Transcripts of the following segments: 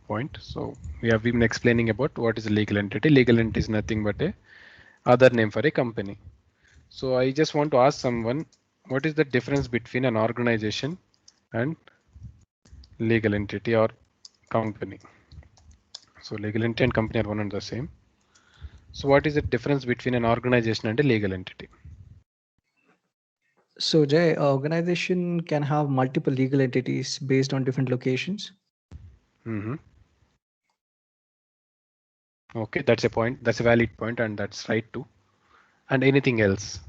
point. So we have been explaining about what is a legal entity. Legal entity is nothing but a other name for a company. So I just want to ask someone, what is the difference between an organization and legal entity or company? So legal entity and company are one and the same. So what is the difference between an organization and a legal entity? So, Jay, organization can have multiple legal entities based on different locations. Hmm. Okay, that's a point. That's a valid point, and that's right too. And anything else?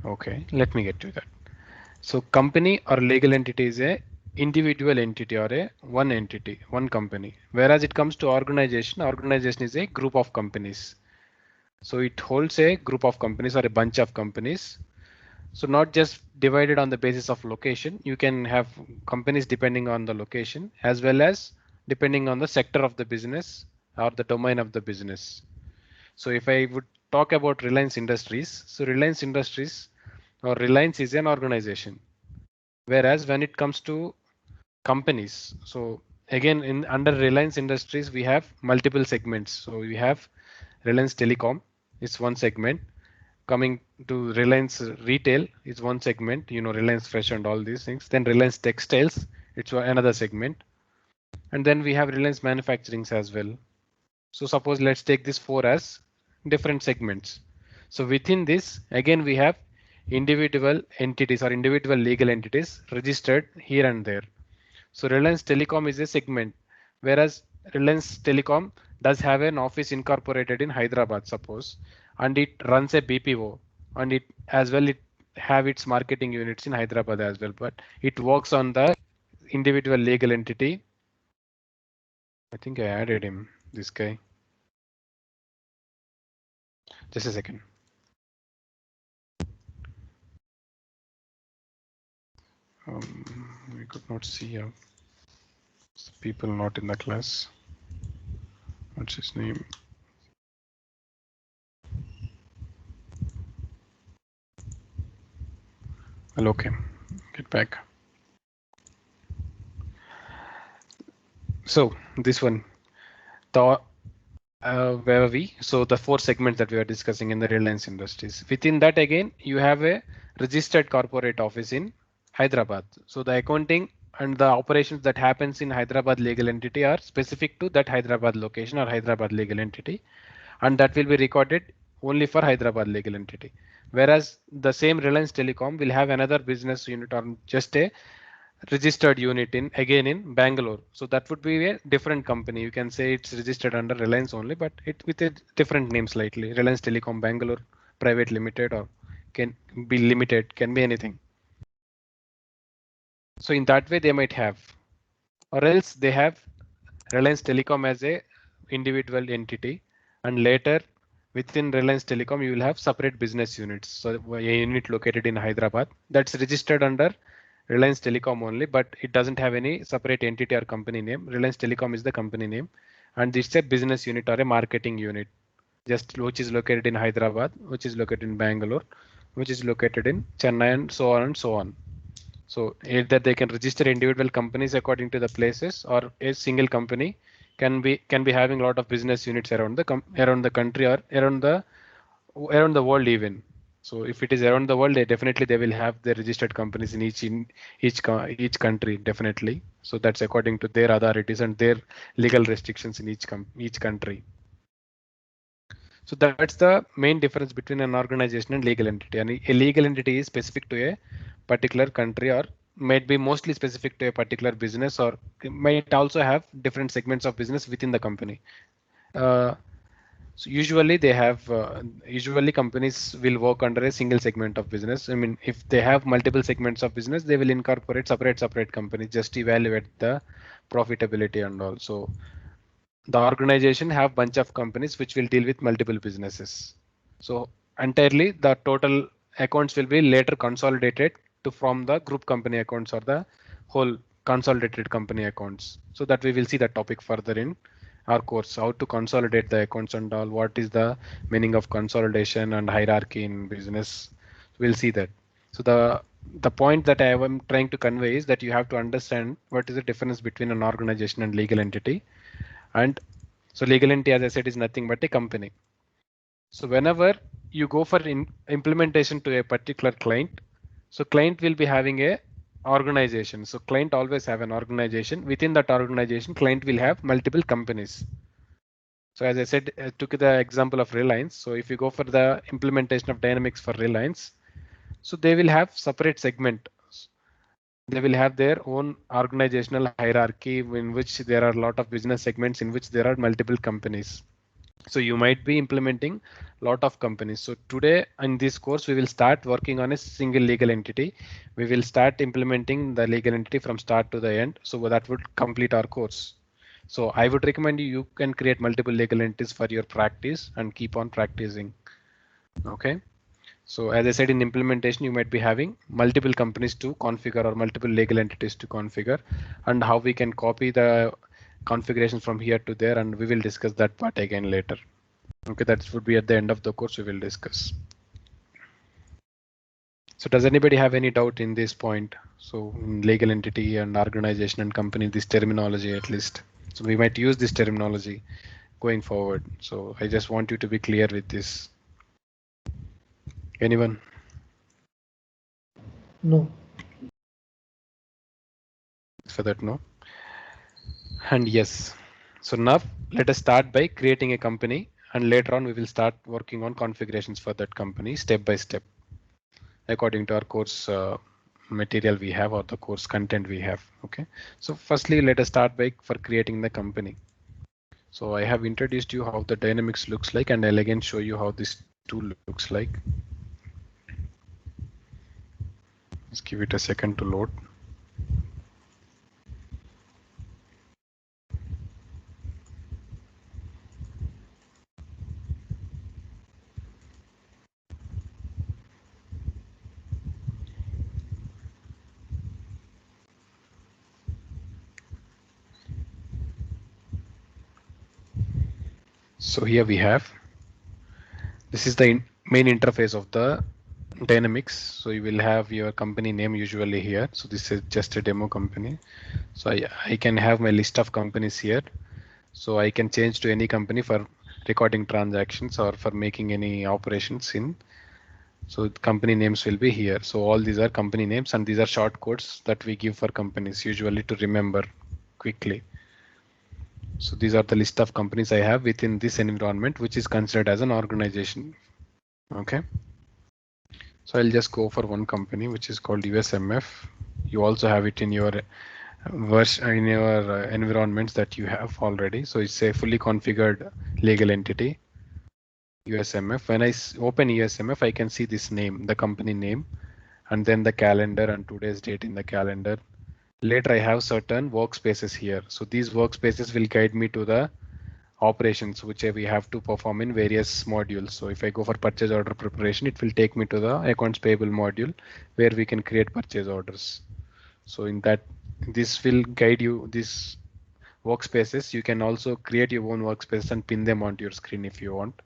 Okay, let me get to that. So company or legal entity is a individual entity or a one entity, one company. Whereas it comes to organization, organization is a group of companies. So it holds a group of companies or a bunch of companies. So not just divided on the basis of location, you can have companies depending on the location as well as depending on the sector of the business or the domain of the business. So if I would talk about Reliance Industries, so Reliance Industries or Reliance is an organization. Whereas when it comes to companies, so again in under Reliance Industries we have multiple segments. So we have Reliance Telecom is one segment. Coming to Reliance Retail is one segment, you know, Reliance Fresh and all these things. Then Reliance Textiles, it's another segment. And then we have Reliance Manufacturing as well. So suppose let's take this four as different segments. So within this, again, we have individual entities or individual legal entities registered here and there. So Reliance Telecom is a segment, whereas Reliance Telecom does have an office incorporated in Hyderabad, suppose, and it runs a BPO, and it as well it have its marketing units in Hyderabad as well, but it works on the individual legal entity. I think I added him, this guy. Just a second. We could not see people not in the class. What's his name? Well, okay, get back. So this one, the where are we? So the four segments that we are discussing in the Reliance Industries. Within that, again, you have a registered corporate office in Hyderabad. So the accounting and the operations that happens in Hyderabad legal entity are specific to that Hyderabad location or Hyderabad legal entity, and that will be recorded only for Hyderabad legal entity. Whereas the same Reliance Telecom will have another business unit or just a registered unit in again in Bangalore. So that would be a different company. You can say it's registered under Reliance only, but it with a different name slightly. Reliance Telecom Bangalore Private Limited or can be limited, can be anything. So in that way they might have, or else they have Reliance Telecom as a individual entity, and later within Reliance Telecom you will have separate business units. So a unit located in Hyderabad that's registered under Reliance Telecom only, but it doesn't have any separate entity or company name. Reliance Telecom is the company name, and it's a business unit or a marketing unit, just which is located in Hyderabad, which is located in Bangalore, which is located in Chennai, and so on and so on. So either they can register individual companies according to the places, or a single company can be having a lot of business units around the around the country or around the world even. So if it is around the world, they will have their registered companies in each country definitely. So that's according to their authorities and their legal restrictions in each country. So that's the main difference between an organization and legal entity. And a legal entity is specific to a particular country or might be mostly specific to a particular business, or might also have different segments of business within the company. Uh, so usually they have usually companies will work under a single segment of business. I mean, if they have multiple segments of business, they will incorporate separate companies just evaluate the profitability and all. So the organization have bunch of companies which will deal with multiple businesses. So entirely the total accounts will be later consolidated to from the group company accounts or the whole consolidated company accounts. So that we will see that topic further in our course, how to consolidate the accounts and all, what is the meaning of consolidation and hierarchy in business. We'll see that. So the point that I am trying to convey is that you have to understand what is the difference between an organization and legal entity. And so legal entity, as I said, is nothing but a company. So whenever you go for implementation to a particular client, so client will be having a organization. So client always have an organization. Within that organization, client will have multiple companies. So as I said, I took the example of Reliance. So if you go for the implementation of Dynamics for Reliance, so they will have separate segment. They will have their own organizational hierarchy in which there are a lot of business segments in which there are multiple companies. So you might be implementing a lot of companies. So today in this course, we will start working on a single legal entity. We will start implementing the legal entity from start to the end. So that would complete our course. So I would recommend you can create multiple legal entities for your practice and keep on practicing. Okay. So as I said, in implementation, you might be having multiple companies to configure or multiple legal entities to configure, and how we can copy the configuration from here to there, and we will discuss that part again later. Okay, that would be at the end of the course we will discuss. So does anybody have any doubt in this point? So in legal entity and organization and company, this terminology at least. So we might use this terminology going forward. So I just want you to be clear with this. Anyone? No. For that, no. And yes. So now let us start by creating a company, and later on we will start working on configurations for that company step by step, according to our course material we have or the course content we have. Okay. So firstly, let us start by for creating the company. So I have introduced you how the Dynamics looks like, and I'll again show you how this tool looks like. Let's give it a second to load. So here we have, this is the main interface of the Dynamics. So you will have your company name usually here. So this is just a demo company. So I can have my list of companies here. So I can change to any company for recording transactions or for making any operations in. So company names will be here. So all these are company names, and these are short codes that we give for companies usually to remember quickly. So these are the list of companies I have within this environment, which is considered as an organization. Okay. So I'll just go for one company, which is called USMF. You also have it in your version in your environments that you have already. So it's a fully configured legal entity, USMF. When I open USMF, I can see this name, the company name, and then the calendar and today's date in the calendar. Later, I have certain workspaces here. So these workspaces will guide me to the operations which we have to perform in various modules. So if I go for purchase order preparation, it will take me to the accounts payable module where we can create purchase orders. So in that, this will guide you this workspaces. You can also create your own workspace and pin them onto your screen if you want.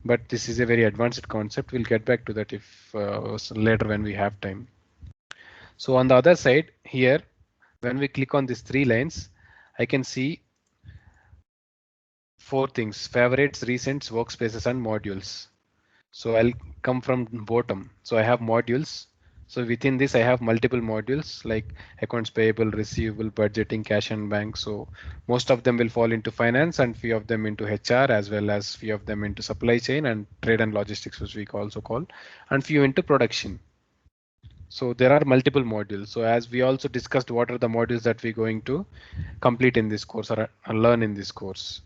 But this is a very advanced concept. We'll get back to that if later when we have time. So on the other side here, when we click on these three lines, I can see four things: favorites, recents, workspaces, and modules. So I'll come from bottom. So I have modules. So within this, I have multiple modules like accounts payable, receivable, budgeting, cash and bank. So most of them will fall into finance, and few of them into HR, as well as few of them into supply chain and trade and logistics, which we also call, and few into production. So there are multiple modules. So as we also discussed, what are the modules that we're going to complete in this course or learn in this course.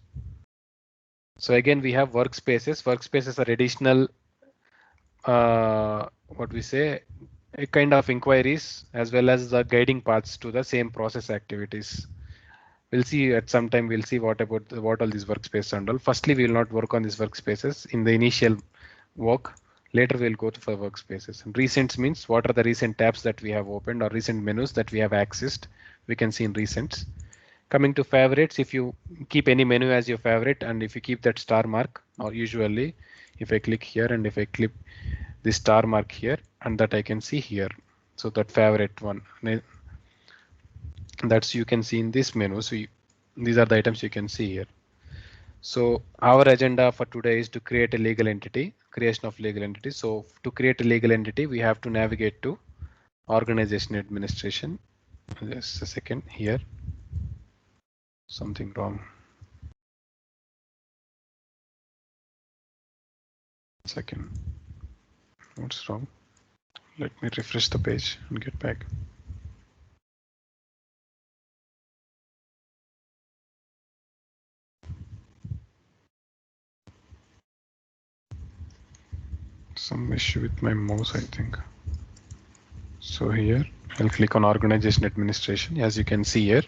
So again, we have workspaces. Workspaces are additional, what we say, a kind of inquiries as well as the guiding paths to the same process activities. We'll see at some time. We'll see what all these workspaces and all. Firstly, we will not work on these workspaces in the initial work. Later, we'll go for workspaces. And recents means what are the recent tabs that we have opened or recent menus that we have accessed. We can see in recents. Coming to favorites, if you keep any menu as your favorite and if you keep that star mark, or usually if I click here and if I click this star mark here, and that I can see here. So that favorite one, that's you can see in this menu. So these are the items you can see here. So our agenda for today is to create a legal entity, creation of legal entity. So to create a legal entity, we have to navigate to organization administration. Just a second here. Something wrong. Second. What's wrong? Let me refresh the page and get back. Some issue with my mouse, I think. So here I'll click on organization administration. As you can see here,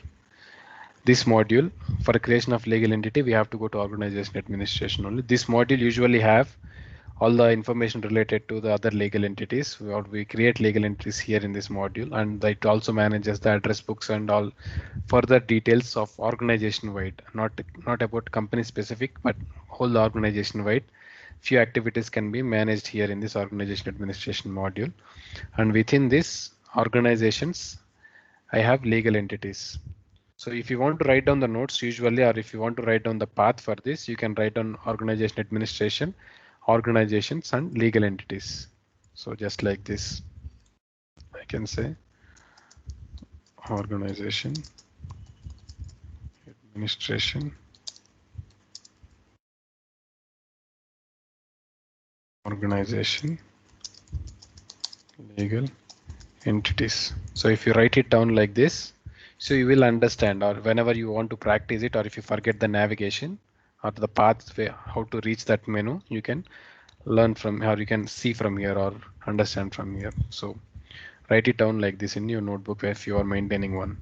this module for the creation of legal entity, we have to go to organization administration only. This module usually have all the information related to the other legal entities. We create legal entities here in this module, and it also manages the address books and all further details of organization wide, not about company specific, but whole organization wide. Few activities can be managed here in this organization administration module, and within this organizations, I have legal entities. So if you want to write down the notes usually, or if you want to write down the path for this, you can write down organization administration, organizations, and legal entities. So just like this, I can say organization, administration, organization, legal entities. So if you write it down like this, so you will understand, or whenever you want to practice it, or if you forget the navigation or the pathway, how to reach that menu, you can learn from, or you can see from here or understand from here. So write it down like this in your notebook if you are maintaining one.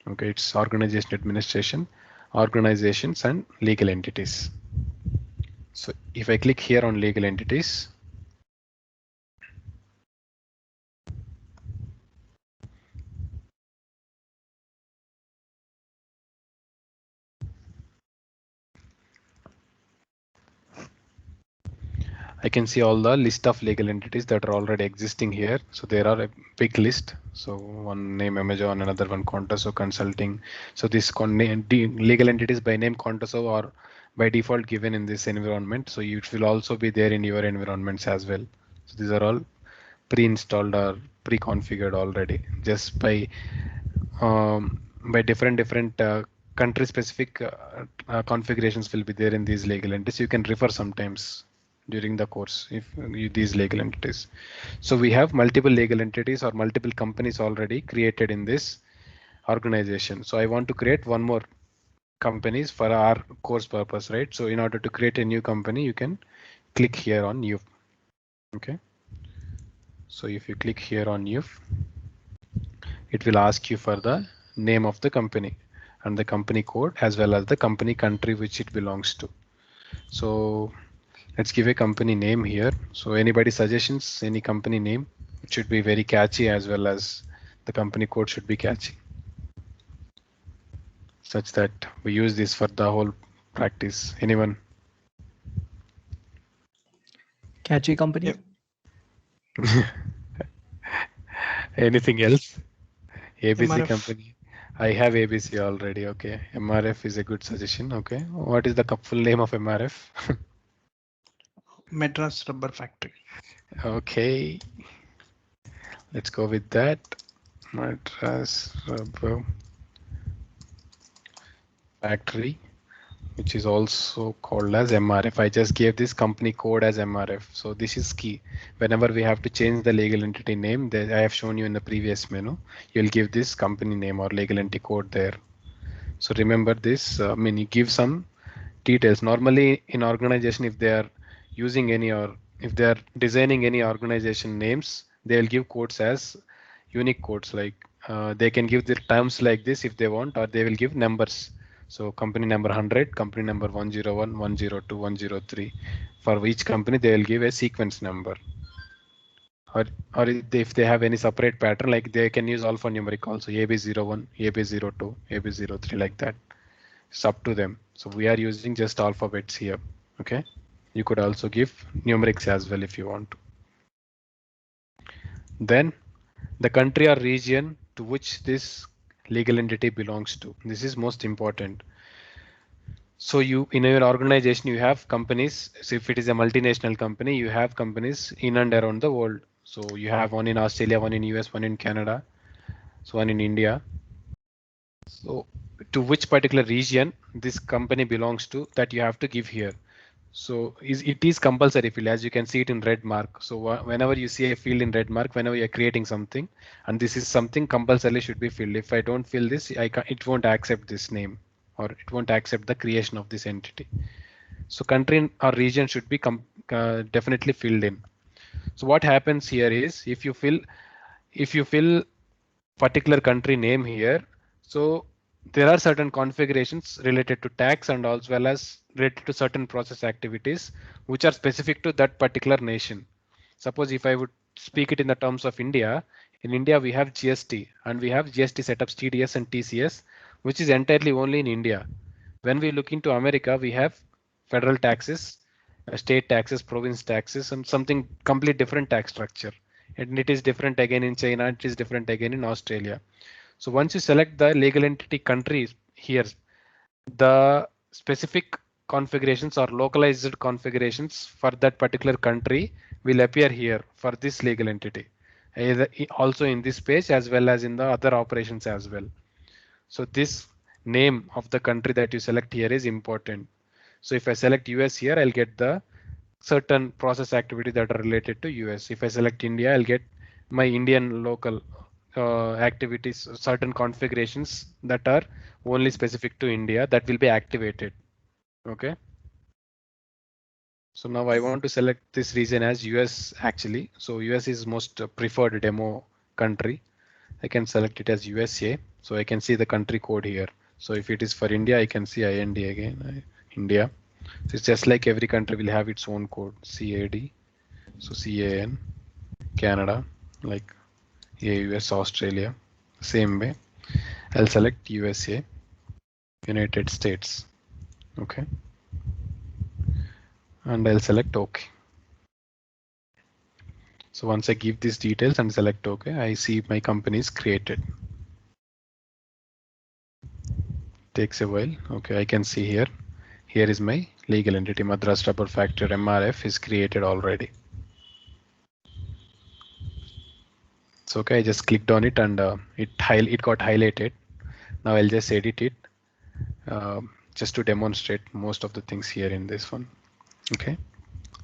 Okay, it's organization administration, organizations, and legal entities. So if I click here on legal entities, I can see all the list of legal entities that are already existing here. So there are a big list. So one name Amazon, another one Contoso Consulting. So this legal entities by name Contoso are by default given in this environment. So it will also be there in your environments as well. So these are all pre-installed or pre-configured already, just by different country specific configurations will be there in these legal entities. You can refer sometimes during the course if these legal entities. So we have multiple legal entities or multiple companies already created in this organization. So I want to create one more companies for our course purpose, right? So in order to create a new company, you can click here on new. Okay. So if you click here on new, it will ask you for the name of the company and the company code as well as the company country which it belongs to. So let's give a company name here. So anybody suggestions, any company name? It should be very catchy as well as the company code should be catchy, such that we use this for the whole practice. Anyone? Catchy company. Yep. Anything else? ABC MRF. company. I have ABC already. Okay. MRF is a good suggestion. Okay. What is the full name of MRF? Madras Rubber Factory. Okay. Let's go with that. Madras Rubber Factory, which is also called as MRF. I just gave this company code as MRF. So this is key. Whenever we have to change the legal entity name that I have shown you in the previous menu, you'll give this company name or legal entity code there. So remember this, I mean, you give some details. Normally in organization, if they are using any or if they are designing any organization names, they'll give codes as unique codes. Like they can give the terms like this if they want, or they will give numbers. So company number 100, company number 101, 102, 103. For each company, they will give a sequence number. Or if they have any separate pattern, like they can use alphanumeric also, AB01, AB02, AB03, like that. It's up to them. So we are using just alphabets here. Okay. You could also give numerics as well if you want to. Then the country or region to which this legal entity belongs to. This is most important. So you in your organization you have companies. So if it is a multinational company, you have companies in and around the world. So you have one in Australia, one in US, one in Canada, so one in India. So to which particular region this company belongs to, that you have to give here. So it is compulsory field, as you can see it in red mark. So whenever you see a field in red mark, whenever you're creating something, and this is something compulsorily should be filled. If I don't fill this, it won't accept this name, or it won't accept the creation of this entity. So country or region should be definitely filled in. So what happens here is if you fill particular country name here, so there are certain configurations related to tax and as well as related to certain process activities which are specific to that particular nation. Suppose if I would speak it in the terms of India, in India we have GST and we have GST setups TDS and TCS, which is entirely only in India. When we look into America, we have federal taxes, state taxes, province taxes, and something complete different tax structure. And it is different again in China, it is different again in Australia. So once you select the legal entity countries here, the specific configurations or localized configurations for that particular country will appear here for this legal entity, either also in this page as well as in the other operations as well. So this name of the country that you select here is important. So if I select US here, I'll get the certain process activity that are related to US. If I select India, I'll get my Indian local activities, certain configurations that are only specific to India that will be activated. Okay. So now I want to select this region as US actually. So US is most preferred demo country. I can select it as USA. So I can see the country code here. So if it is for India, I can see IND again, India. So it's just like every country will have its own code, CAD. So CAN, Canada, like US, Australia, same way. I'll select USA, United States. Okay. And I'll select OK. So once I give these details and select OK, I see my company is created. Takes a while. Okay, I can see here. Here is my legal entity, Madras Rubber Factory MRF is created already. So okay, I just clicked on it and it got highlighted. Now I'll just edit it just to demonstrate most of the things here in this one. Okay,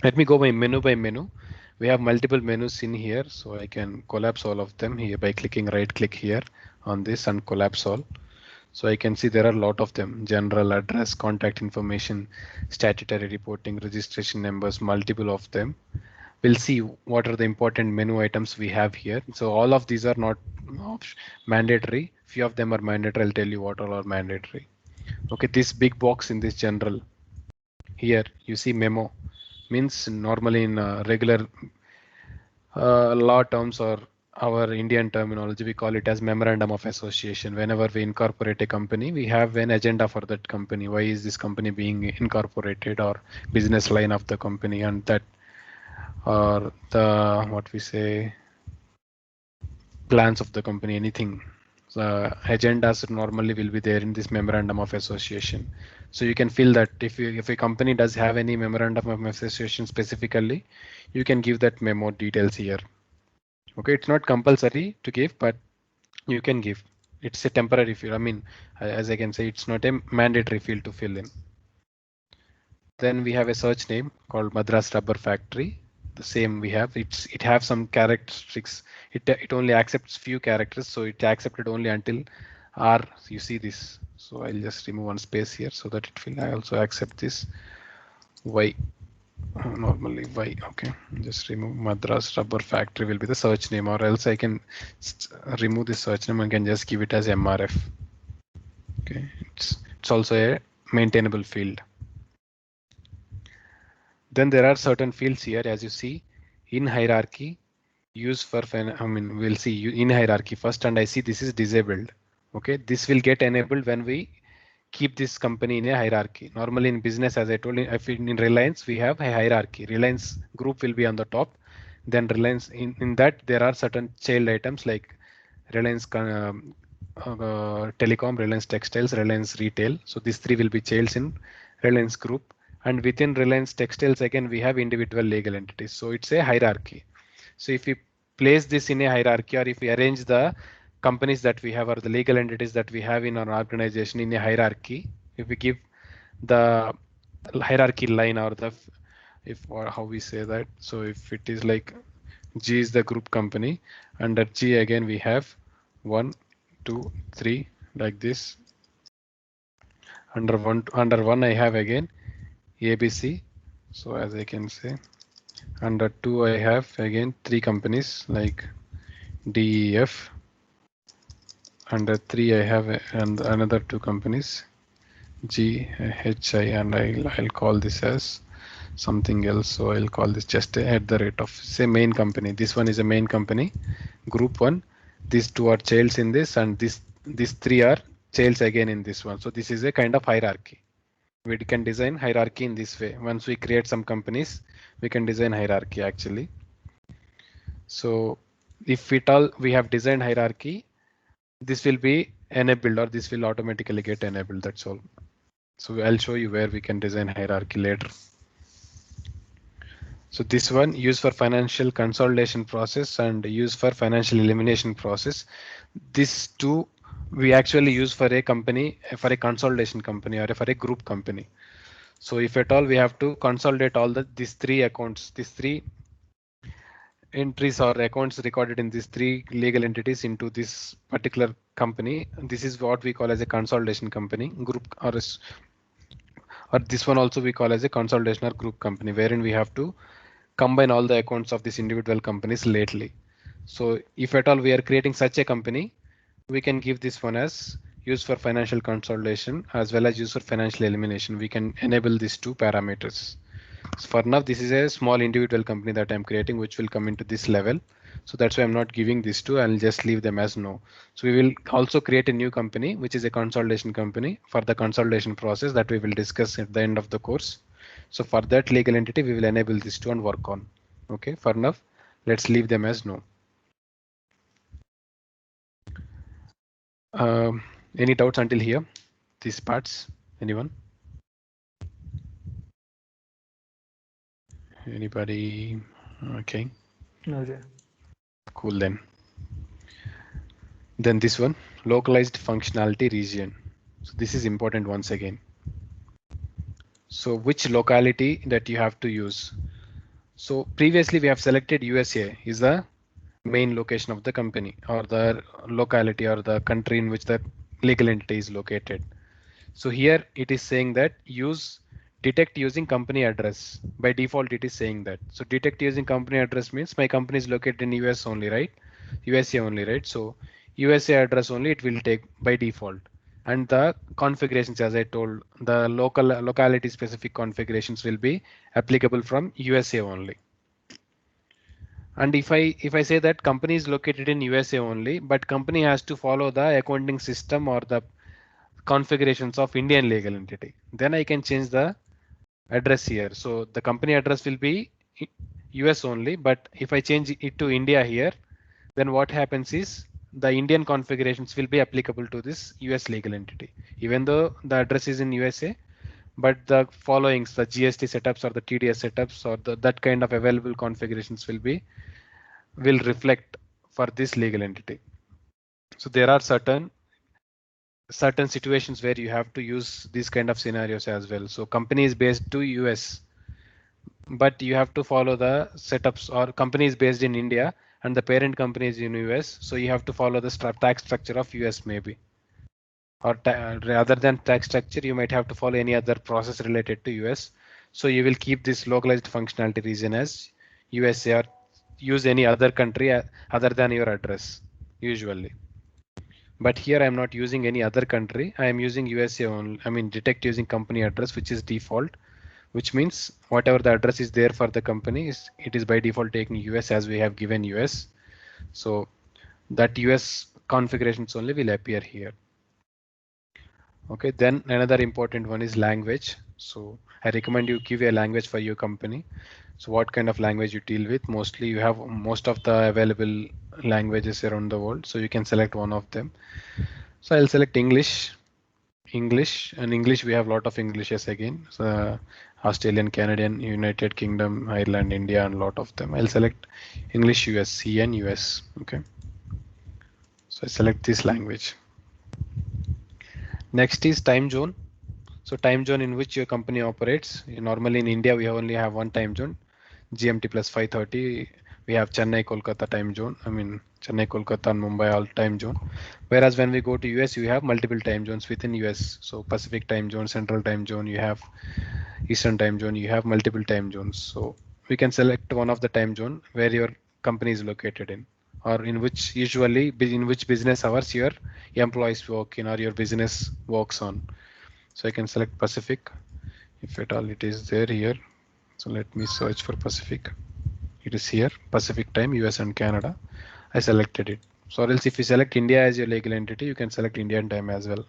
let me go by menu. We have multiple menus in here, so I can collapse all of them here by clicking right click here on this and collapse all. So I can see there are a lot of them: general, address, contact information, statutory reporting, registration numbers, multiple of them. We'll see what are the important menu items we have here. So all of these are not mandatory. Few of them are mandatory. I'll tell you what all are mandatory. Okay, this big box in this general here, you see memo means normally in regular law terms or our Indian terminology, we call it as memorandum of association. Whenever we incorporate a company, we have an agenda for that company. Why is this company being incorporated, or business line of the company, and that, or the what we say, plans of the company, anything. The agendas normally will be there in this memorandum of association. So you can feel that if a company does have any memorandum of association specifically, you can give that memo details here. Okay, it's not compulsory to give, but you can give. It's a temporary field. I mean, as I can say, it's not a mandatory field to fill in. Then we have a search name called Madras Rubber Factory. The same we have. It have some characteristics. It only accepts few characters, so it accepted only until R. You see this. So I'll just remove one space here so that it will also accept this Y. Normally Y. Okay, just remove Madras Rubber Factory will be the search name, or else I can remove the search name and can just give it as MRF. Okay, it's also a maintainable field. Then there are certain fields here, as you see, in hierarchy, use for, we'll see in hierarchy first, and I see this is disabled. Okay, this will get enabled when we keep this company in a hierarchy. Normally in business, as I told you, if in Reliance, we have a hierarchy. Reliance Group will be on the top, Then Reliance, in that there are certain child items like Reliance Telecom, Reliance Textiles, Reliance Retail. So these three will be childs in Reliance Group. And within Reliance Textiles, again, we have individual legal entities. So it's a hierarchy. So if we place this in a hierarchy, or if we arrange the companies that we have or the legal entities that we have in our organization in a hierarchy, if we give the hierarchy line or the, if, or how we say that, so if it is like G is the group company, under G again we have 1, 2, 3 like this. Under one I have again ABC. So as I can say, under 2 I have again 3 companies like DEF. Under 3 I have another 2 companies GHI, and I'll call this as something else. So I'll call this just at the rate of, say, main company. This one is a main company, group 1. These 2 are childs in this, and these 3 are childs again in this one. So this is a kind of hierarchy. We can design hierarchy in this way. Once we create some companies, we can design hierarchy actually. So if we have designed hierarchy, this will be enabled, or this will automatically get enabled. That's all. So I'll show you where we can design hierarchy later. So this one used for financial consolidation process and used for financial elimination process. These two we actually use for a company, for a consolidation company or for a group company. So if at all we have to consolidate all these 3 accounts, these 3 entries or accounts recorded in these 3 legal entities into this particular company, this is what we call as a consolidation company group, or this one also we call as a consolidation or group company, wherein we have to combine all the accounts of these individual companies lately. So if at all we are creating such a company, we can give this one as used for financial consolidation as well as used for financial elimination. We can enable these 2 parameters. So for now, this is a small individual company that I'm creating, which will come into this level. So that's why I'm not giving these 2. I'll just leave them as no. So we will also create a new company, which is a consolidation company for the consolidation process that we will discuss at the end of the course. So for that legal entity, we will enable these 2 and work on. Okay, for now, let's leave them as no. Any doubts until here? These parts, anyone? Anybody? Okay. No, Jay. Cool then. Then this one, localized functionality region. So this is important once again. So which locality that you have to use? So previously we have selected USA is the main location of the company, or the locality or the country in which the legal entity is located. So here it is saying that use detect using company address. By default it is saying that. So detect using company address means my company is located in US only, right? USA only, right? So USA address only it will take by default. And the configurations, as I told, the locality specific configurations will be applicable from USA only. And if I say that company is located in USA only, but company has to follow the accounting system or the configurations of Indian legal entity, then I can change the address here. So the company address will be US only, but if I change it to India here, then what happens is the Indian configurations will be applicable to this US legal entity, even though the address is in USA, but the followings, the GST setups or the TDS setups or that kind of available configurations will reflect for this legal entity. So there are certain situations where you have to use these kind of scenarios as well. So company is based to US, but you have to follow the setups, or company is based in India and the parent company is in US. So you have to follow the tax structure of US maybe, or rather than tax structure, you might have to follow any other process related to US. So you will keep this localized functionality region as USA, or use any other country other than your address usually. But here I'm not using any other country. I am using USA only. I mean, detect using company address, which is default, which means whatever the address is there for the company it is by default taking US, as we have given US. So that US configurations only will appear here. Okay, then another important one is language. So I recommend you give a language for your company. So what kind of language you deal with? Mostly you have most of the available languages around the world, so you can select one of them. So I'll select English. And English, we have a lot of Englishes again. So Australian, Canadian, United Kingdom, Ireland, India, and a lot of them. I'll select English US, CN US. Okay. So I select this language. Next is time zone. So time zone in which your company operates. Normally in India, we only have one time zone, GMT plus 5:30. We have Chennai, Kolkata time zone. I mean, Chennai, Kolkata, and Mumbai all time zone. Whereas when we go to US, you have multiple time zones within US. So Pacific time zone, Central time zone, you have Eastern time zone, you have multiple time zones. So we can select one of the time zone where your company is located in, or in which in which business hours your employees work in or your business works on. So I can select Pacific if at all it is there here. So let me search for Pacific. It is here, Pacific time, US and Canada. I selected it. So else if you select India as your legal entity, you can select Indian time as well.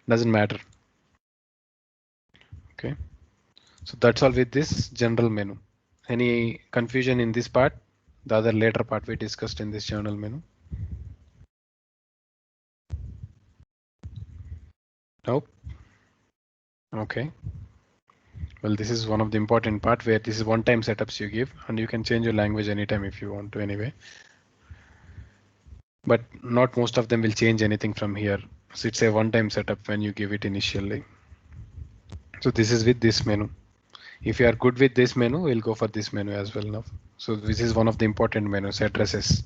Doesn't matter. Okay. So that's all with this general menu. Any confusion in this part? The other later part we discussed in this general menu. Nope. Okay. Well, this is one of the important part where this is one-time setups you give, and you can change your language anytime if you want to anyway. But not most of them will change anything from here. So it's a one-time setup when you give it initially. So this is with this menu. If you are good with this menu, we'll go for this menu as well now. So this is one of the important menus, addresses.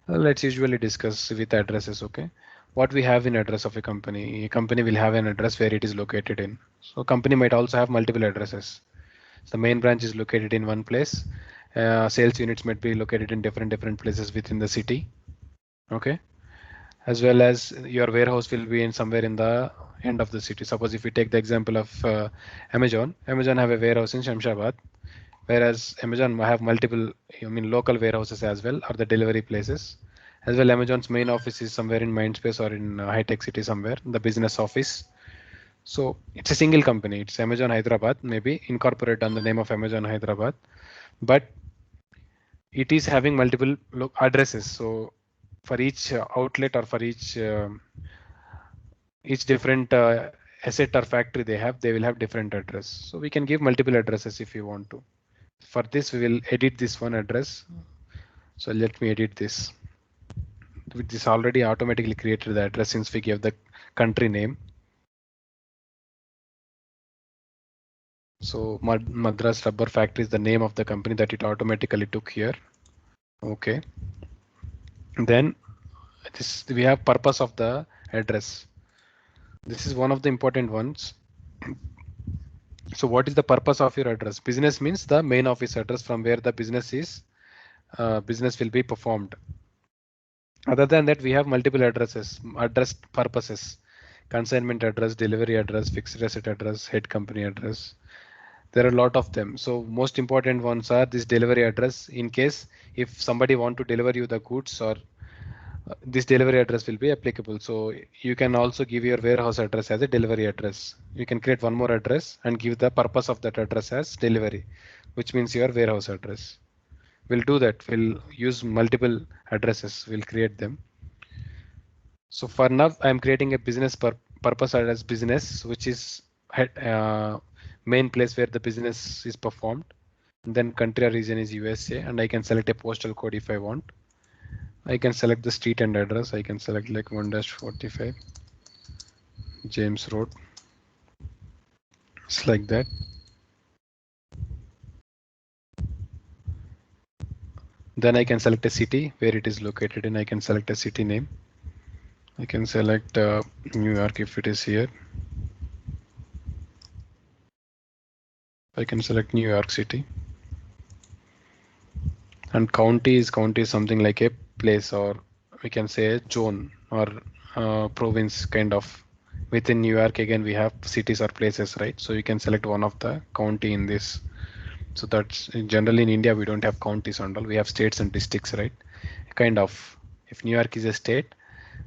Let's usually discuss with addresses. Okay. What we have in address of a company will have an address where it is located in. So company might also have multiple addresses. So the main branch is located in one place. Sales units might be located in different places within the city. Okay. As well as your warehouse will be in somewhere in the end of the city. Suppose if we take the example of Amazon have a warehouse in Shamshabad, whereas Amazon have multiple, local warehouses as well, or the delivery places. As well, Amazon's main office is somewhere in Mindspace or in high tech city somewhere, the business office. So it's a single company. It's Amazon Hyderabad, maybe incorporated on the name of Amazon Hyderabad, but it is having multiple addresses. So for each outlet or for each different asset or factory they will have different address. So we can give multiple addresses if you want to. For this, we will edit this one address. So let me edit this. With this already automatically created the address since we gave the country name. So Madras Rubber Factory is the name of the company that it automatically took here. Okay. Then we have purpose of the address. This is one of the important ones. So what is the purpose of your address? Business means the main office address from where the business will be performed. Other than that, we have multiple addresses, address purposes, consignment address, delivery address, fixed asset address, head company address. There are a lot of them. So most important ones are this delivery address. In case if somebody want to deliver you the goods, or this delivery address will be applicable. So you can also give your warehouse address as a delivery address. You can create one more address and give the purpose of that address as delivery, which means your warehouse address. We'll do that. We'll use multiple addresses. We'll create them. So for now, I'm creating a business purpose address business, which is main place where the business is performed. And then country or region is USA, and I can select a postal code if I want. I can select the street and address. I can select like 1-45 James Road. It's like that. Then I can select a city where it is located in. I can select a city name. I can select New York if it is here. I can select New York City. And county is something like a place, or we can say a zone or province kind of. Within New York, again, we have cities or places, right? So you can select one of the county in this. So that's generally in India, we don't have counties and all. We have states and districts, right? Kind of. If New York is a state,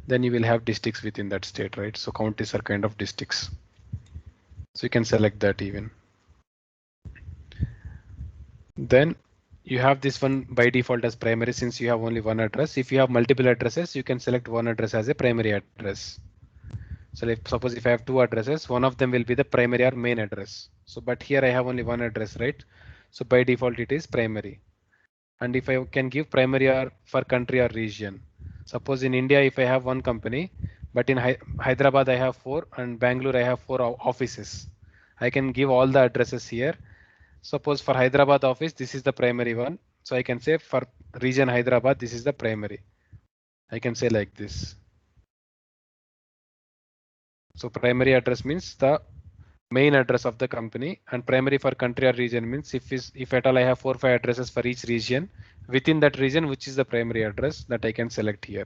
then you will have districts within that state, right? So counties are kind of districts. So you can select that even. Then you have this one by default as primary since you have only one address. If you have multiple addresses, you can select one address as a primary address. So suppose if I have two addresses, one of them will be the primary or main address. So but here I have only one address, right? So by default it is primary. And if I can give primary or for country or region, suppose in India if I have one company, but in Hyderabad I have 4 and Bangalore I have 4 offices, I can give all the addresses here. Suppose for Hyderabad office this is the primary one, so I can say for region Hyderabad this is the primary. I can say like this. So primary address means the main address of the company, and primary for country or region means if at all I have 4 or 5 addresses for each region, within that region which is the primary address that I can select here.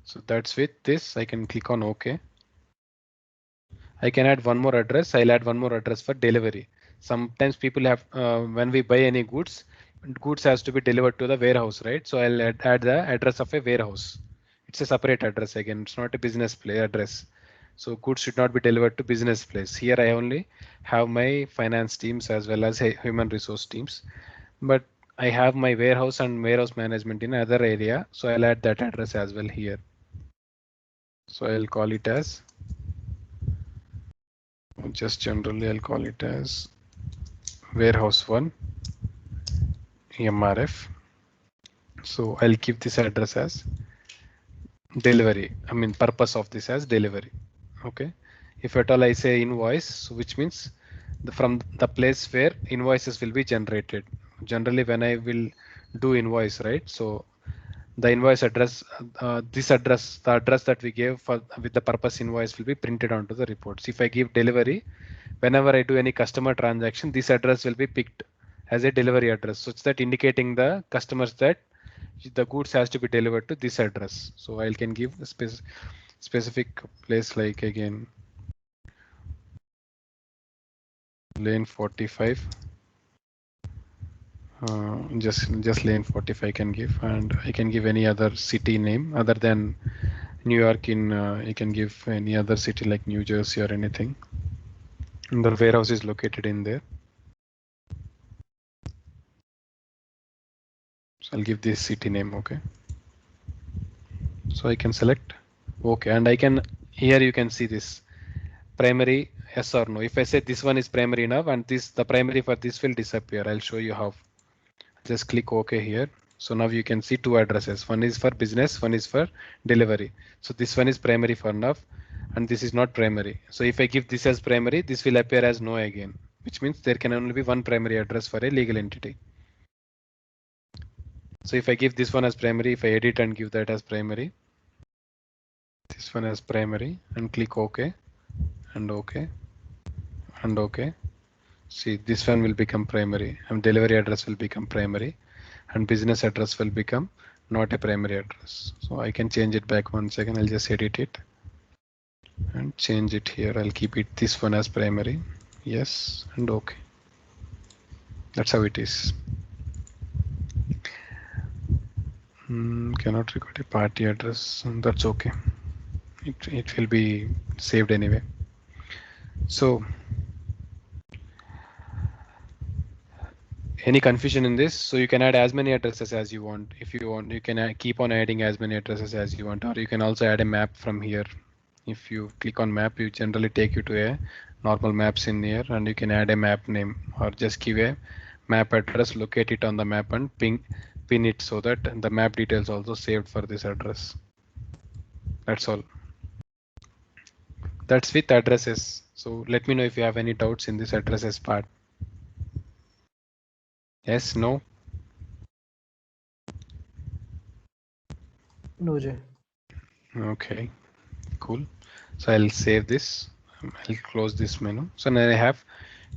So that's with this. I can click on OK. I can add one more address. I'll add one more address for delivery. Sometimes people have when we buy any goods has to be delivered to the warehouse, right? So I'll add the address of a warehouse. It's a separate address again. It's not a business play address. So goods should not be delivered to business place. Here I only have my finance teams as well as human resource teams, but I have my warehouse and warehouse management in other area. So I'll add that address as well here. So I'll call it as, just generally I'll call it as warehouse 1 MRF. So I'll keep this address as delivery. I mean purpose of this as delivery. Okay. If at all I say invoice, which means from the place where invoices will be generated. Generally when I will do invoice, right? So the invoice address, this address, the address that we gave for with the purpose invoice will be printed onto the reports. If I give delivery, whenever I do any customer transaction, this address will be picked as a delivery address, such that indicating the customers that the goods has to be delivered to this address. So I can give a specific place like again lane 45. Just lane 45 I can give, and I can give any other city name other than New York. In you can give any other city like New Jersey or anything. And the warehouse is located in there. So I'll give this city name. Okay. So I can select OK, and I can here you can see this primary yes or no. If I say this one is primary now and this the primary for this will disappear. I'll show you how. Just click OK here. So now you can see two addresses. One is for business, one is for delivery. So this one is primary for now, and this is not primary. So if I give this as primary, this will appear as no again, which means there can only be one primary address for a legal entity. So if I give this one as primary, if I edit and give that as primary, this one as primary, and click OK and OK and OK. See, this one will become primary and delivery address will become primary and business address will become not a primary address. So I can change it back 1 second. I'll just edit it and change it here. I'll keep it this one as primary. Yes and OK. That's how it is. Cannot record a party address. That's OK. It will be saved anyway. So any confusion in this? So you can add as many addresses as you want. If you want, you can keep on adding as many addresses as you want, or you can also add a map from here. If you click on map, you generally take you to a normal maps in here, and you can add a map name or just give a map address, locate it on the map and pin it so that the map details also saved for this address. That's all. That's with addresses. So let me know if you have any doubts in this addresses part. Yes, no? No, Jay. Okay, cool. So I'll save this. I'll close this menu. So now I have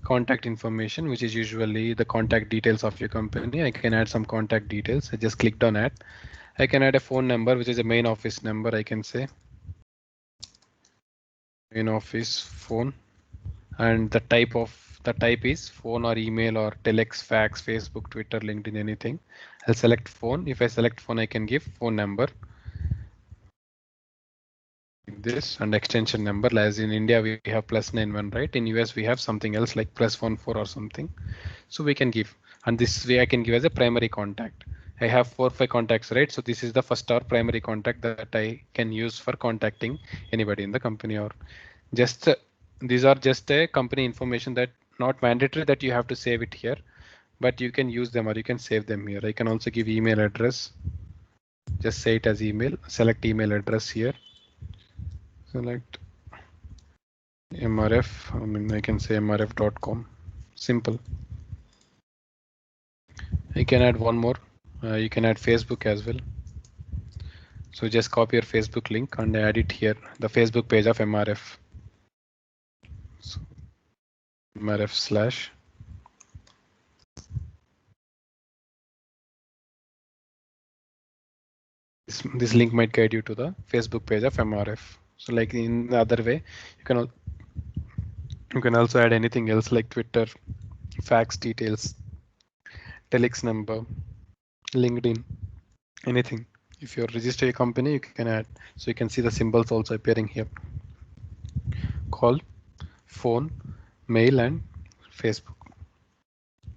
contact information, which is usually the contact details of your company. I can add some contact details. I just clicked on add. I can add a phone number, which is a main office number. I can say main office phone, and the type is phone or email or telex, fax, Facebook, Twitter, LinkedIn, anything. I'll select phone. If I select phone, I can give phone number. this, and extension number, as in India we have +91, right? In US we have something else like +14 or something. So we can give, and this way I can give as a primary contact. I have 4 or 5 contacts, right? So this is the first or primary contact that I can use for contacting anybody in the company, or just these are just a company information that not mandatory that you have to save it here, but you can use them or you can save them here. I can also give email address. Just say it as email, select email address here. Select MRF, I can say mrf.com. Simple. I can add one more. You can add Facebook as well. So just copy your Facebook link and add it here, the Facebook page of MRF. So MRF/. This link might guide you to the Facebook page of MRF. So like in the other way, you can also add anything else like Twitter, fax details, telex number, LinkedIn, anything. If you register a company, you can add. So you can see the symbols also appearing here. Call, phone, mail, and Facebook.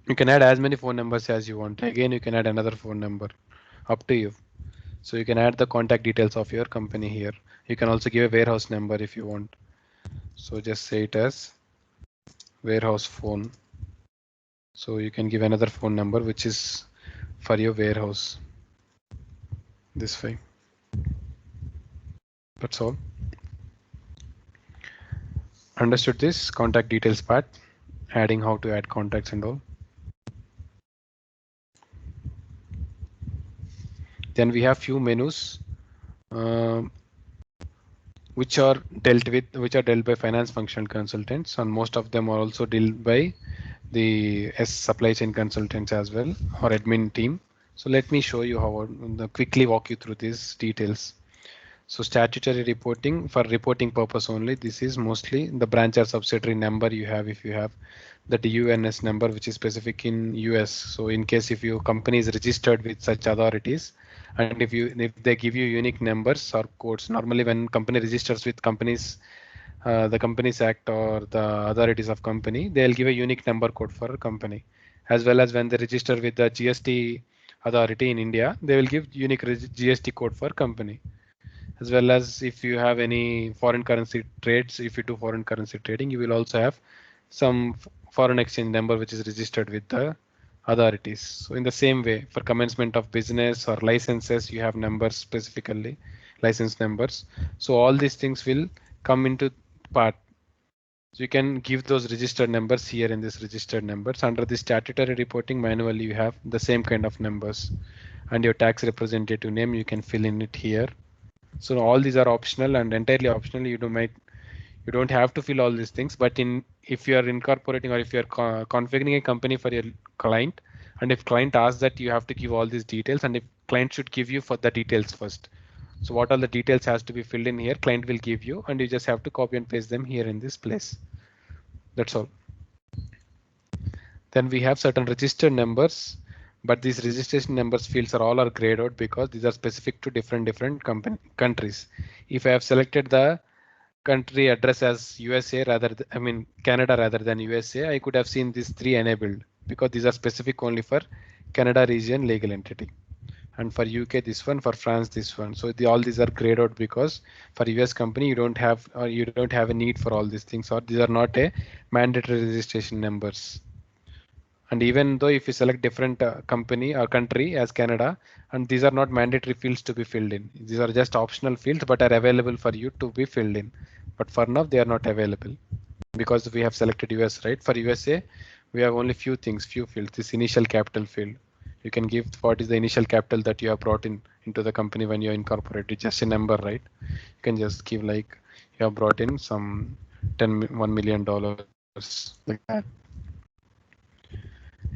You can add as many phone numbers as you want. Again, you can add another phone number, up to you. So you can add the contact details of your company here. You can also give a warehouse number if you want. So just say it as warehouse phone. So you can give another phone number which is for your warehouse. This way. That's all. Understood this contact details part, adding how to add contacts and all. Then we have few menus which are dealt by finance functional consultants, and most of them are also dealt by the supply chain consultants as well, or admin team. So let me show you how quickly walk you through these details. So statutory reporting, for reporting purpose only, this is mostly the branch or subsidiary number you have. If you have the DUNS number, which is specific in US. So in case if your company is registered with such authorities, and if they give you unique numbers or codes, normally when company registers with companies, the Companies Act or the authorities of company, they'll give a unique number code for a company, as well as when they register with the GST authority in India, they will give unique GST code for company. As well as if you have any foreign currency trades, if you do foreign currency trading, you will also have some foreign exchange number which is registered with the authorities. So in the same way, for commencement of business or licenses, you have numbers specifically, license numbers. So all these things will come into part. So you can give those registered numbers here in this registered numbers. Under the statutory reporting manually, you have the same kind of numbers, and your tax representative name, you can fill in it here. So all these are optional and entirely optional. You don't have to fill all these things, but if you are incorporating or if you are configuring a company for your client, and if client asks that, you have to give all these details, and if client should give you for the details first. So what all the details has to be filled in here, client will give you, and you just have to copy and paste them here in this place. That's all. Then we have certain registered numbers, but these registration numbers fields are grayed out because these are specific to different countries. If I have selected the country address as USA Canada rather than USA, I could have seen these 3 enabled because these are specific only for Canada region legal entity, and for UK this one, for France this one. So all these are grayed out because for US company you don't have a need for all these things, or these are not a mandatory registration numbers. And even though if you select different company or country as Canada, and these are not mandatory fields to be filled in. These are just optional fields but are available for you to be filled in. But for now they are not available because we have selected US, right? For USA, we have only few fields. This initial capital field. You can give what is the initial capital that you have brought into the company when you incorporate. It's just a number, right? You can just give like you have brought in some $1 million like that.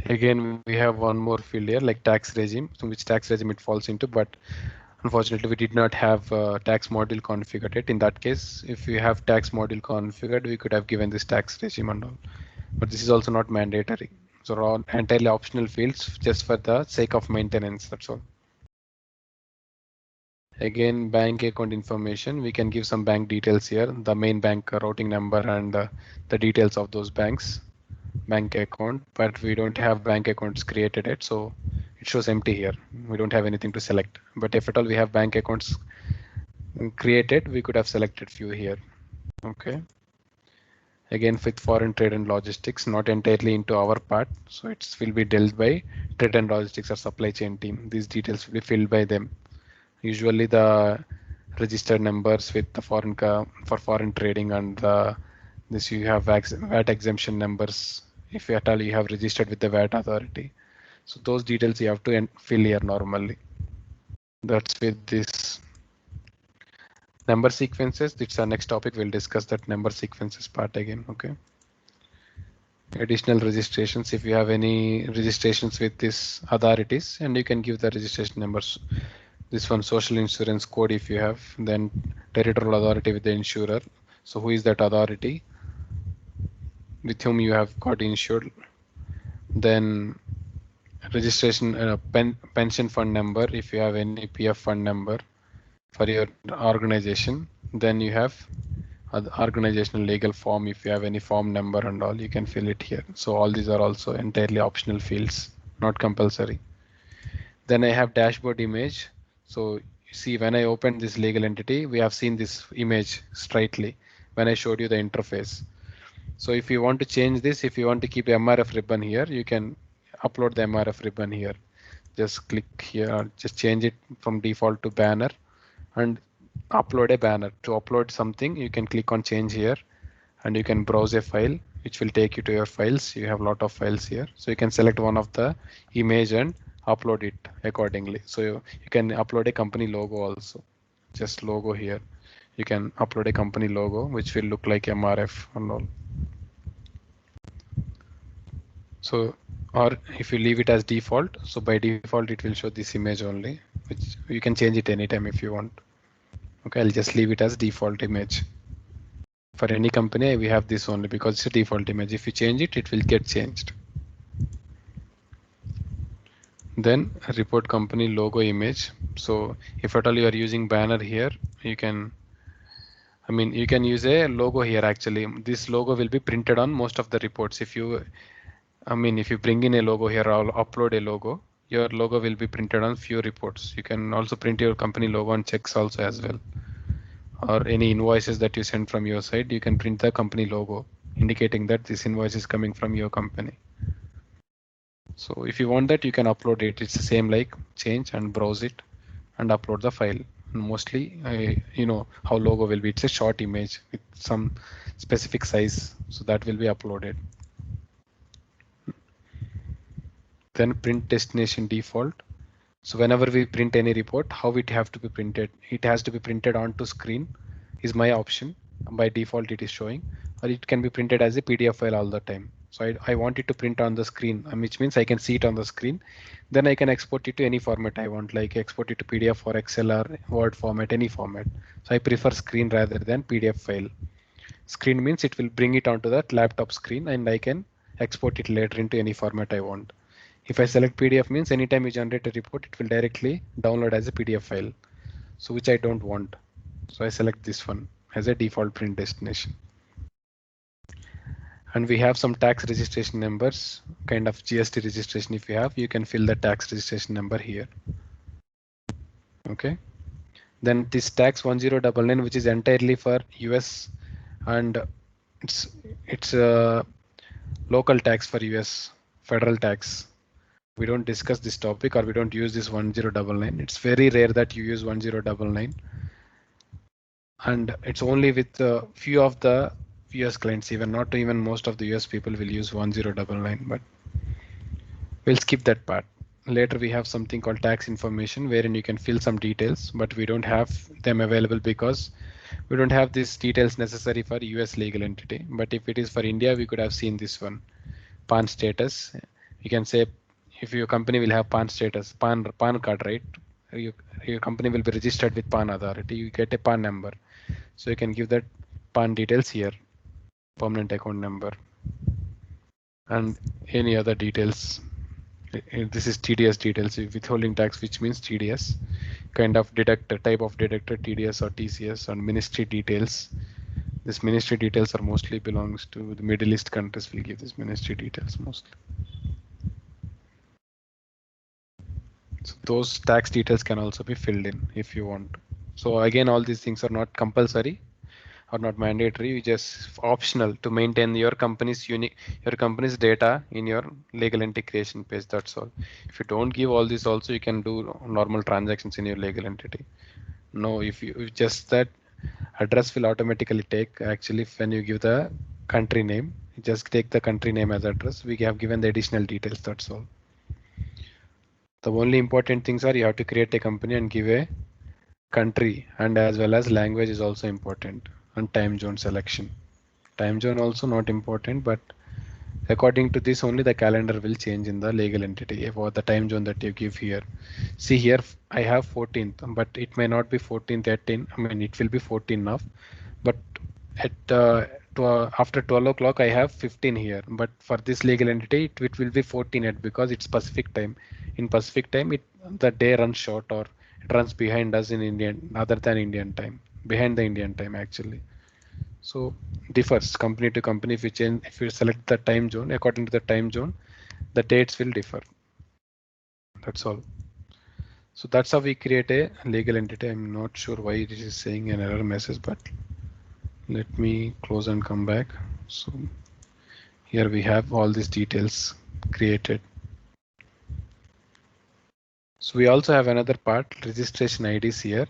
Again, we have one more field here like tax regime, so which tax regime it falls into, but unfortunately we did not have tax module configured it. In that case, if we have tax module configured, we could have given this tax regime and all, but this is also not mandatory. So all entirely optional fields just for the sake of maintenance, that's all. Again, bank account information. We can give some bank details here, the main bank routing number and the details of those bank account, but we don't have bank accounts created yet, so it shows empty here. We don't have anything to select, but if at all we have bank accounts created, we could have selected few here. Okay. Again, with foreign trade and logistics, not entirely into our part, so it will be dealt by trade and logistics or supply chain team. These details will be filled by them. Usually the registered numbers with the for foreign trading and this you have VAT exemption numbers if at all you have registered with the VAT authority. So those details you have to fill here normally. That's with this number sequences. It's our next topic. We'll discuss that number sequences part again. Okay. Additional registrations. If you have any registrations with these authorities, and you can give the registration numbers. This one, social insurance code if you have, then territorial authority with the insurer. So who is that authority with whom you have got insured? Then registration pension fund number if you have any PF fund number for your organization. Then you have organizational legal form if you have any form number and all, you can fill it here. So all these are also entirely optional fields, not compulsory. Then I have dashboard image. So you see when I opened this legal entity, we have seen this image straightly when I showed you the interface. So if you want to change this, if you want to keep MRF ribbon here, you can upload the MRF ribbon here. Just click here, just change it from default to banner and upload a banner. To upload something, you can click on change here and you can browse a file which will take you to your files. You have a lot of files here. So you can select one of the image and upload it accordingly. So you can upload a company logo also. Just logo here. You can upload a company logo which will look like MRF and all. So, or if you leave it as default, so by default it will show this image only, which you can change it anytime if you want. Okay, I'll just leave it as default image. For any company, we have this only because it's a default image. If you change it, it will get changed. Then report company logo image. So if at all you are using banner here, you can, you can use a logo here. Actually, this logo will be printed on most of the reports. If you bring in a logo here, I'll upload a logo. Your logo will be printed on few reports. You can also print your company logo on checks also as well. Or any invoices that you send from your side, you can print the company logo indicating that this invoice is coming from your company. So if you want that, you can upload it. It's the same like change and browse it and upload the file. And mostly, you know how logo will be. It's a short image with some specific size, so that will be uploaded. Then print destination default. So whenever we print any report, how it have to be printed? It has to be printed onto screen is my option. By default it is showing, or it can be printed as a PDF file all the time. So I want it to print on the screen, which means I can see it on the screen. Then I can export it to any format I want, like export it to PDF or Excel or Word format, any format. So I prefer screen rather than PDF file. Screen means it will bring it onto that laptop screen and I can export it later into any format I want. If I select PDF means anytime you generate a report, it will directly download as a PDF file. So which I don't want. So I select this one as a default print destination. And we have some tax registration numbers, kind of GST registration. If you have, you can fill the tax registration number here. Okay. Then this tax 1099, which is entirely for US, and it's a local tax for US, federal tax. We don't discuss this topic or we don't use this 1099. It's very rare that you use 1099. And it's only with a few of the US clients, not even most of the US people will use 1099, but we'll skip that part. Later we have something called tax information wherein you can fill some details, but we don't have them available because we don't have these details necessary for US legal entity. But if it is for India, we could have seen this one, PAN status. You can say if your company will have PAN status, PAN card, right? Your company will be registered with PAN authority. You get a PAN number. So you can give that PAN details here, permanent account number, and any other details. This is TDS details, withholding tax, which means TDS, kind of deductor, type of deductor, TDS or TCS, and ministry details. This ministry details are mostly belongs to the Middle East countries. Will give this ministry details mostly. So those tax details can also be filled in if you want. So again, all these things are not compulsory or not mandatory. You just optional to maintain your company's data in your legal entity creation page. That's all. If you don't give all this, also you can do normal transactions in your legal entity. No, if just that address will automatically take, actually when you give the country name, you just take the country name as address. We have given the additional details. That's all. The only important things are you have to create a company and give a country, and as well as language is also important, and time zone selection. Time zone also not important, but according to this only the calendar will change in the legal entity about the time zone that you give here. See here I have 14th, but it may not be 14th 18. I mean it will be 14 now, but at after 12 o'clock I have 15 here, but for this legal entity it will be 14 at, because it's Pacific time. In Pacific time the day runs short, or it runs behind us in Indian other than Indian time, behind the Indian time actually. So differs company to company. If you select the time zone, according to the time zone, the dates will differ. That's all. So that's how we create a legal entity. I'm not sure why this is saying an error message, but let me close and come back. So here we have all these details created. So we also have another part, registration IDs here.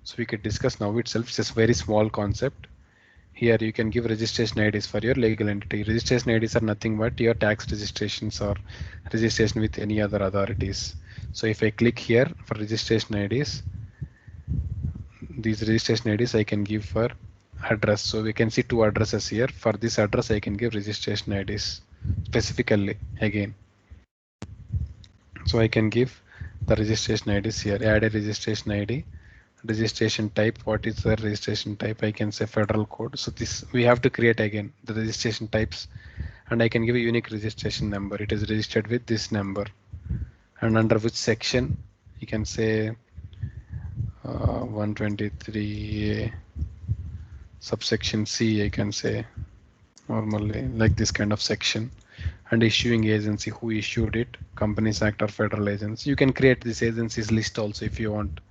So we could discuss now itself. It's just very small concept. Here you can give registration IDs for your legal entity. Registration IDs are nothing but your tax registrations or registration with any other authorities. So if I click here for registration IDs, these registration IDs I can give for address. So we can see two addresses here. For this address I can give registration IDs specifically again. So I can give the registration IDs here. Add a registration ID. Registration type, what is the registration type? I can say federal code. So this we have to create again the registration types, and I can give a unique registration number. It is registered with this number, and under which section you can say 123A subsection C. I can say normally like this kind of section, and issuing agency, who issued it, Companies Act or federal agency. You can create this agencies list also if you want.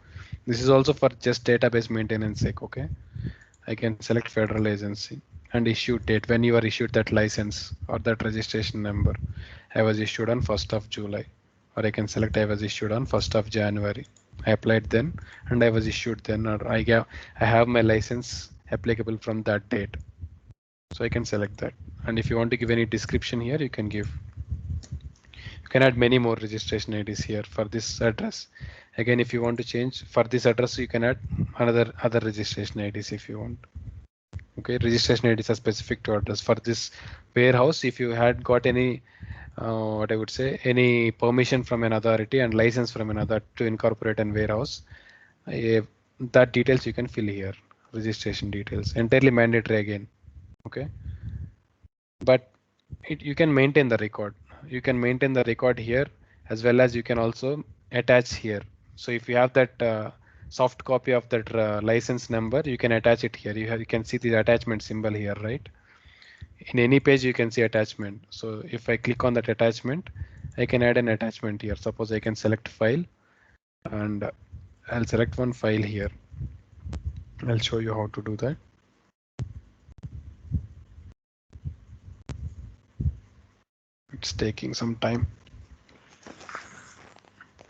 This is also for just database maintenance sake. Okay, I can select federal agency and issue date, when you are issued that license or that registration number. I was issued on 1st of July, or I can select I was issued on 1st of January. I applied then and I was issued then, or I have my license applicable from that date. So I can select that. And if you want to give any description here, you can give. You can add many more registration IDs here for this address. Again, if you want to change for this address, you can add other registration IDs if you want. Okay, registration IDs are specific to address. For this warehouse, if you had got any what I would say, any permission from an authority and license from another to incorporate an warehouse, that details you can fill here. Registration details, entirely mandatory again. Okay, but you can maintain the record. You can maintain the record here, as well as you can also attach here. So if you have that soft copy of that license number, you can attach it here. You can see the attachment symbol here, right? In any page you can see attachment. So if I click on that attachment, I can add an attachment here. Suppose I can select file, and I'll select one file here. I'll show you how to do that. It's taking some time.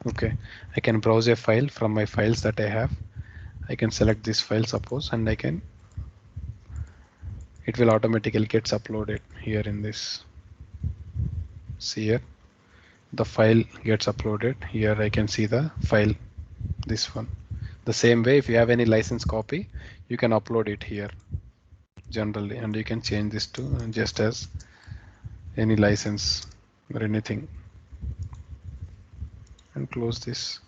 Okay, I can browse a file from my files that I have. I can select this file, suppose, and it will automatically gets uploaded here in this. See here, the file gets uploaded here. I can see the file, this one. The same way, if you have any license copy, you can upload it here generally, and you can change this to just as any license or anything, and close this.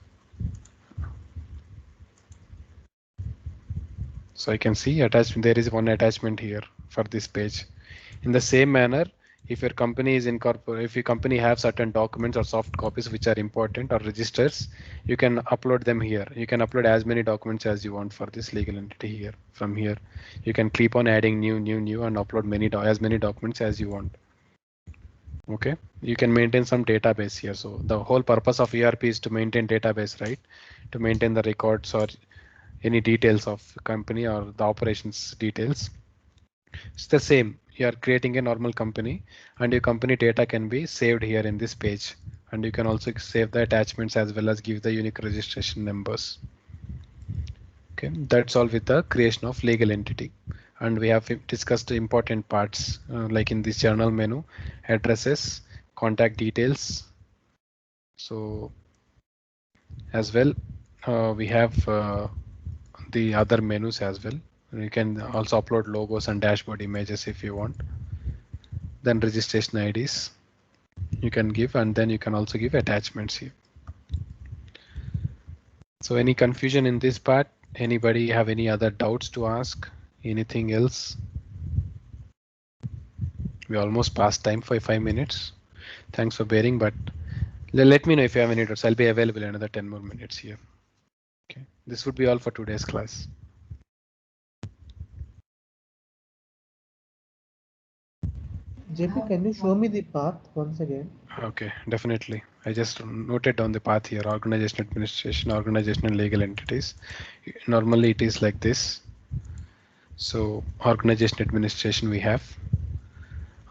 So I can see attachment. There is one attachment here for this page. In the same manner, if your company is incorporated, if your company have certain documents or soft copies which are important or registers, you can upload them here. You can upload as many documents as you want for this legal entity here. From here, you can keep on adding new and upload as many documents as you want. Okay, you can maintain some database here. So the whole purpose of ERP is to maintain database, right? To maintain the records or any details of company or the operations details. It's the same. You are creating a normal company and your company data can be saved here in this page. And you can also save the attachments as well as give the unique registration numbers. Okay, that's all with the creation of legal entity. And we have discussed the important parts like in this journal menu, addresses, contact details. So as well, we have the other menus as well. You can also upload logos and dashboard images if you want. Then registration IDs you can give, and then you can also give attachments here. So any confusion in this part? Anybody have any other doubts to ask? Anything else? We almost passed time for 5 minutes. Thanks for bearing, but let me know if you have any doubts. I'll be available another 10 more minutes here. Okay, this would be all for today's class. JP, can you show me the path once again? Okay, definitely. I just noted down the path here: organization administration, organization and legal entities. Normally it is like this. So organization administration, we have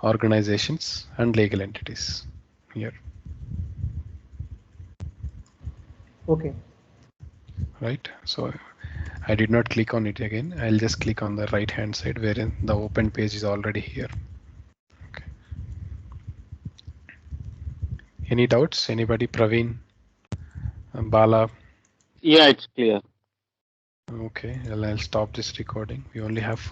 organizations and legal entities here. Okay. Right. So I did not click on it again. I'll just click on the right hand side wherein the open page is already here. Okay. Any doubts? Anybody? Praveen? Bala? Yeah, it's clear. Okay, well, I'll stop this recording. We only have